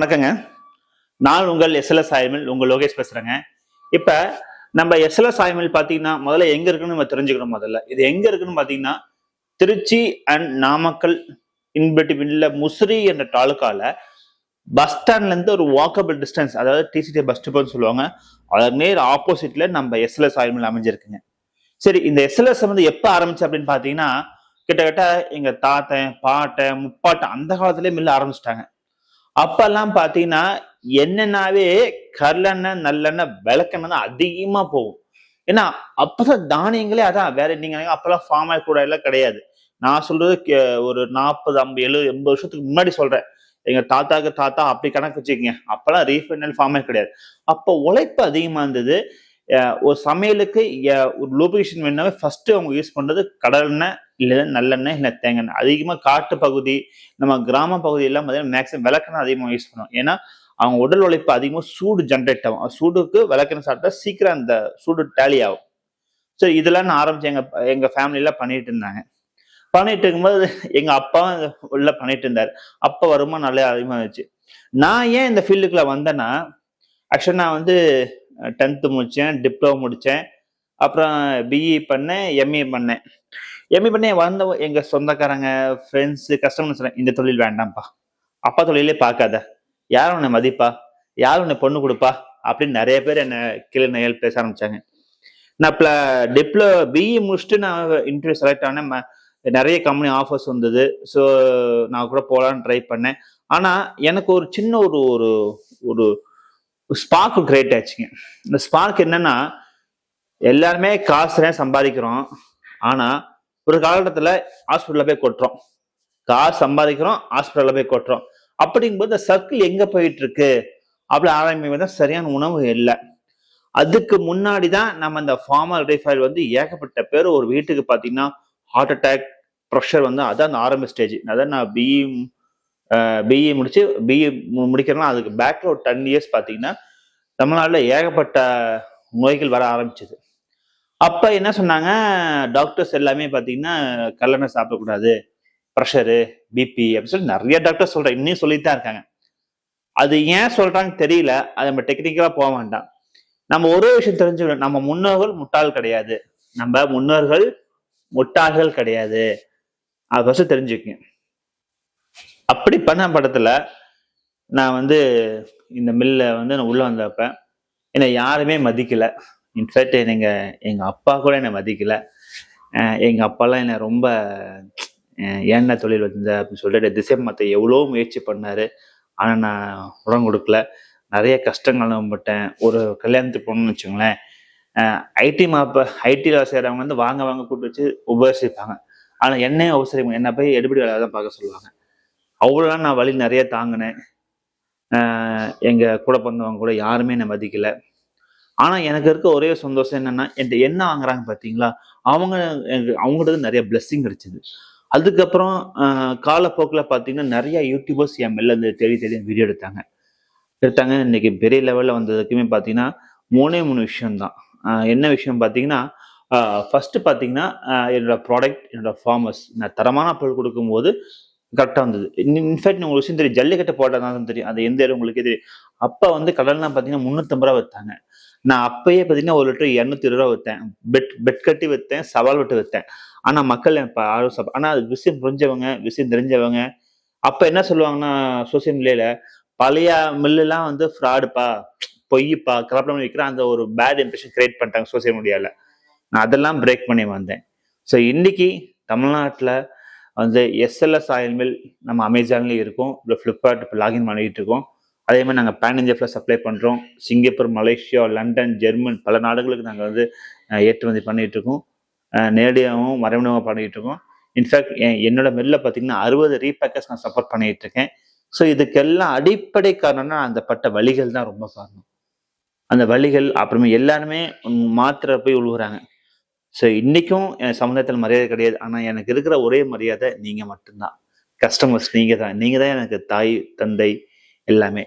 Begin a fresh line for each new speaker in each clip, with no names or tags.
வணக்கங்க. நான் உங்கள் எஸ்எல்எஸ் ஆய்மில் உங்கள் லோகேஷ் பேசுறேங்க. இப்ப நம்ம எஸ்எல்எஸ் ஆய்மில் பாத்தீங்கன்னா முதல்ல எங்க இருக்குன்னு நம்ம தெரிஞ்சுக்கணும். முதல்ல இது எங்க இருக்குன்னு பாத்தீங்கன்னா திருச்சி அண்ட் நாமக்கல் இன்பிட்வீன்ல முசிறி என்ற தாலுக்கால பஸ் ஸ்டாண்ட்ல இருந்து ஒரு வாக்கபிள் டிஸ்டன்ஸ், அதாவது டிசிடி பஸ் ஸ்டாப்னு சொல்லுவாங்க. அதற்கு நேர் ஆப்போசிட்ல நம்ம எஸ்எல்எஸ் ஆய்மில் அமைஞ்சிருக்குங்க. சரி, இந்த எஸ்எல்எஸ் வந்து எப்ப ஆரம்பிச்சு அப்படின்னு பாத்தீங்கன்னா கிட்டத்தட்ட எங்க தாத்தன் பாட்டன் முப்பாட்டன் அந்த காலத்திலேயே மில்ல ஆரம்பிச்சிட்டாங்க. அப்பெல்லாம் பாத்தீங்கன்னா என்னன்னாவே கடலெண்ணெய் நல்லெண்ணெய் விளக்கெண்ணெய் தான் அதிகமா போகும். ஏன்னா அப்பதான் தானியங்களே அதான். வேற நீங்க அப்பெல்லாம் ஃபார்ம் ஆயில் கூட எல்லாம் கிடையாது. நான் சொல்றது ஒரு 40 50 70 80 வருஷத்துக்கு முன்னாடி சொல்றேன். எங்க தாத்தாக்கு தாத்தா அப்படி கணக்கு வச்சுக்கோங்க. அப்பெல்லாம் ரீஃபைண்ட் ஆயில் ஃபார்ம் ஆயில் கிடையாது. அப்ப உழைப்பு அதிகமா இருந்தது. ஒரு சமையலுக்கு ஒரு லூப்ரிகேஷன் வேணும்னாவே ஃபர்ஸ்ட் அவங்க யூஸ் பண்றது கடலெண்ணெய் இல்ல நல்லெண்ணெய் இல்ல தேங்காய் எண்ணெய். அதிகமா காட்டு பகுதி, நம்ம கிராம பகுதி எல்லாம் மேக்சிமம் விளக்கெண்ணெய் அதிகமா யூஸ் பண்ணுவோம். ஏன்னா அவங்க உடல் உழைப்பு அதிகமா சூடு ஜென்ரேட் ஆகும். சூடுக்கு விளக்கெண்ணெய் சாப்பிட்டா சீக்கிரம் அந்த சூடு டேலி ஆகும். சரி, இதெல்லாம் நான் ஆரம்பிச்சு எங்க ஃபேமிலியில பண்ணிட்டு இருந்தாங்க. பண்ணிட்டு இருக்கும்போது எங்க அப்பா உள்ள பண்ணிட்டு இருந்தாரு. அப்ப வருமானம் நல்லா அதிகமா இருந்துச்சு. நான் ஏன் இந்த ஃபீல்டுக்குள்ள வந்தேன்னா, ஆக்சுவலா நான் வந்து 10th முடிச்சேன், டிப்ளமோ முடிச்சேன், அப்புறம் பிஇ பண்ணேன், எம்ஏ பண்ணேன். எம்ஏ பண்ணி வந்த எங்க சொந்தக்காரங்க, ஃப்ரெண்ட்ஸ், கஸ்டமர்ஸ் இந்த தொழில் வேண்டாம்ப்பா, அப்பா தொழிலே பார்க்காத, யாரும் உன்னை மதிப்பா, யாரும் உன்னை பொண்ணு கொடுப்பா அப்படின்னு நிறைய பேர் என்ன கீழே நெயல் பேச ஆரம்பிச்சாங்க. நான் பிஇ முடிச்சுட்டு நான் இன்டர்வியூ செலக்ட் ஆனேன். நிறைய கம்பெனி ஆஃபர்ஸ் வந்தது. ஸோ நான் கூட போகலான்னு ட்ரை பண்ணேன். ஆனா எனக்கு ஒரு சின்ன ஒரு ஒரு ஒரு ஸ்பார்க் கிரியேட் ஆச்சுங்க. இந்த ஸ்பார்க் என்னன்னா, எல்லாருமே காசு சம்பாதிக்கிறோம். ஆனா ஒரு காலகட்டத்துல ஹாஸ்பிட்டல்ல போய் கொட்டுறோம். காசு சம்பாதிக்கிறோம், ஹாஸ்பிட்டல்ல போய் கொட்டுறோம். அப்படிங்கும்போது இந்த சர்க்கிள் எங்க போயிட்டு இருக்கு அப்படி ஆரம்பிக்கும் சரியான உணவு இல்லை. அதுக்கு முன்னாடிதான் நம்ம இந்த ஃபார்மல் ரீஃபைல் வந்து ஏகப்பட்ட பேர் ஒரு வீட்டுக்கு பாத்தீங்கன்னா ஹார்ட் அட்டாக், ப்ரெஷர் வந்து அதான் அந்த ஆரம்ப ஸ்டேஜ். அதான் நான் பிஇ முடிச்சு பிஇ முடிக்கிறேன்னா அதுக்கு பேக்ல ஒரு 10 இயர்ஸ் பாத்தீங்கன்னா தமிழ்நாட்டுல ஏகப்பட்ட நோய்கள் வர ஆரம்பிச்சது. அப்ப என்ன சொன்னாங்க டாக்டர்ஸ் எல்லாமே பாத்தீங்கன்னா கடலெண்ணெய் சாப்பிடக்கூடாது, ப்ரெஷரு, பிபி அப்படின்னு சொல்லி நிறைய டாக்டர் சொல்றேன், இன்னும் சொல்லிட்டு தான் இருக்காங்க. அது ஏன் சொல்றாங்க தெரியல. அது நம்ம டெக்னிக்கலா போக வேண்டாம். நம்ம ஒரே விஷயம் தெரிஞ்சுக்கணும், நம்ம முன்னோர்கள் முட்டாள் கிடையாது. நம்ம முன்னோர்கள் முட்டாள்கள் கிடையாது. அது ஃபர்ஸ்ட் தெரிஞ்சுக்கங்க. அப்படி பண்ண படத்துல நான் வந்து இந்த மில்ல வந்து நான் உள்ள வந்தப்ப என்னை யாருமே மதிக்கல. இன்ஃபேக்ட் எங்க அப்பா கூட என்னை மதிக்கல. எங்க அப்பாலாம் என்னை ரொம்ப ஏன்ன தொழில் வந்த அப்படின்னு சொல்லிட்டு திசை மாத்த எவ்வளோ முயற்சி பண்ணாரு. ஆனா நான் உரம் கொடுக்கல. நிறைய கஷ்டங்கள் அனுபவப்பட்டேன். ஒரு கல்யாணத்துக்கு போகணும்னு வச்சுங்களேன், ஐடில செய்யறவங்க வந்து வாங்க வாங்க கூப்பிட்டு வச்சு உபசரிப்பாங்க. ஆனா என்னையும் அவசரம் என்ன போய் எடுபடி வேலை தான் பார்க்க சொல்லுவாங்க. அவ்வளோலாம் நான் வழி நிறைய தாங்கினேன். எங்க கூட பிறந்தவங்க கூட யாருமே என்னை மதிக்கல. ஆனா எனக்கு இருக்க ஒரே சந்தோஷம் என்னன்னா, என்கிட்ட என்ன வாங்குறாங்க பாத்தீங்களா, அவங்களுக்கு நிறைய பிளெஸ்ஸிங் கிடைச்சது. அதுக்கப்புறம் காலப்போக்கில் பாத்தீங்கன்னா நிறைய யூடியூபர்ஸ் என் மேல இருந்து தேடி தேடி வீடியோ எடுத்தாங்க. இன்னைக்கு பெரிய லெவல்ல வந்ததுக்குமே பாத்தீங்கன்னா 3 விஷயம் தான். என்ன விஷயம் பாத்தீங்கன்னா, ஃபர்ஸ்ட் பாத்தீங்கன்னா என்னோட ப்ராடக்ட், என்னோட ஃபார்மர்ஸ், நான் தரமான பொருள் கொடுக்கும்போது கரெக்டா வந்தது. இன்ஃபேக்ட் உங்களுக்கு விஷயம் தெரியும், ஜல்லிக்கட்டு போட்டதான் தெரியும், அது எந்த இடம் உங்களுக்கே தெரியும். அப்ப வந்து கடல்லாம் பாத்தீங்கன்னா 350 ரூபா வித்தாங்க. நான் அப்பயே பாத்தீங்கன்னா 1 லிட்டர் 220 ரூபா வித்தேன். பெட் கட்டி வித்தேன், சவால் விட்டு வித்தேன். ஆனா மக்கள் ஆனா அது விஷயம் புரிஞ்சவங்க, விஷயம் தெரிஞ்சவங்க அப்ப என்ன சொல்லுவாங்கன்னா சோசியல் மீடியால, பழைய மில்லுலாம் வந்து ஃப்ராடுப்பா, பொய்ப்பா, கலப்படம் விற்கிற அந்த ஒரு பேட் இம்ப்ரெஷன் கிரியேட் பண்ணிட்டாங்க சோசியல் மீடியால. நான் அதெல்லாம் பிரேக் பண்ணி வந்தேன். ஸோ இன்னைக்கு தமிழ்நாட்டுல வந்து எஸ்எல்எஸ் ஆயில் மில் நம்ம அமேசான்லயும் இருக்கோம், ஃபிளிப்கார்ட் இப்போ லாகின் பண்ணிட்டு இருக்கோம். அதே மாதிரி நாங்கள் பேன் இந்தியா சப்ளை பண்றோம். சிங்கப்பூர், மலேசியா, லண்டன், ஜெர்மன் பல நாடுகளுக்கு நாங்கள் வந்து ஏற்றுமதி பண்ணிட்டு இருக்கோம். நேரடியாகவும் மறைமுகமாக பண்ணிட்டு இருக்கோம். இன்ஃபேக்ட் என்னோட மில்ல பார்த்தீங்கன்னா 60 ரீபேக்கர்ஸ் நான் சப்போர்ட் பண்ணிட்டு இருக்கேன். ஸோ இதுக்கெல்லாம் அடிப்படை காரணம்னா அந்த பட்ட வழிகள் தான் ரொம்ப காரணம். அந்த வழிகள் அப்புறமே எல்லாருமே மாத்திர போய் உழுவுறாங்க. ஸோ இன்னைக்கும் என் சமுதாயத்தில் மரியாதை கிடையாது. ஆனா எனக்கு இருக்கிற ஒரே மரியாதை நீங்க மட்டும்தான். கஸ்டமர்ஸ் நீங்க தான் எனக்கு தாய், தந்தை எல்லாமே.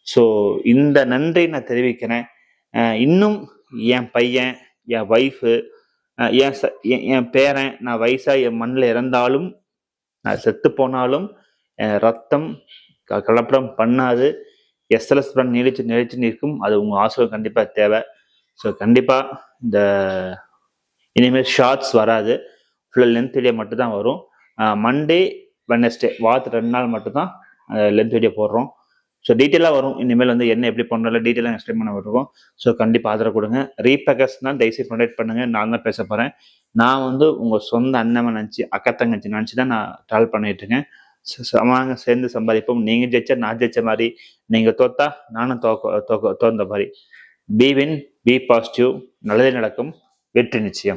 ஸோ இந்த நன்றி நான் தெரிவிக்கிறேன். இன்னும் என் பையன், என் ஒய்ஃபு, என் பேரன், நான் வயசா என் மண்ணில் இறந்தாலும், நான் செத்து போனாலும் என் ரத்தம் கலப்படம் பண்ணாது. எஸ்எல்எஸ் பிராண்ட் நிலைச்சு நிற்கும். அது உங்கள் ஆசிரியர் கண்டிப்பாக தேவை. ஸோ கண்டிப்பாக இந்த இனிமேல் ஷார்ட்ஸ் வராது, ஃபுல்லாக லென்த் வீடியோ மட்டும் தான் வரும். மண்டே வெட்னஸ்டே வாரத்து 2 நாள் மட்டும்தான் லென்த் வீடியோ போடுறோம். ஸோ டீட்டெயிலாக வரும். இனிமேல் வந்து என்ன எப்படி பண்ணுறோம் டீட்டெயிலாக எக்ஸ்பிளைன் பண்ண விட்டுருக்கோம். ஸோ கண்டிப்பாக ஆதரவு கொடுங்க. ரீபேக்கர்ஸ்னால் தயவுசெய்து கான்டாக்ட் பண்ணுங்கள். நான் தான் பேச போகிறேன். நான் வந்து உங்கள் சொந்த அண்ணன் நினச்சி அக்கா தங்கச்சி நினச்சி தான் நான் ட்ராவல் பண்ணிட்டு இருக்கேன். சமமாக சேர்ந்து சம்பாதிப்போம். நீங்கள் ஜெயிச்சா நான் ஜெயிச்ச மாதிரி, நீங்கள் தோத்தா நானும் தோந்த மாதிரி. பி வின், பி பாசிட்டிவ், நல்லதே நடக்கும், வெற்றி நிச்சயம்.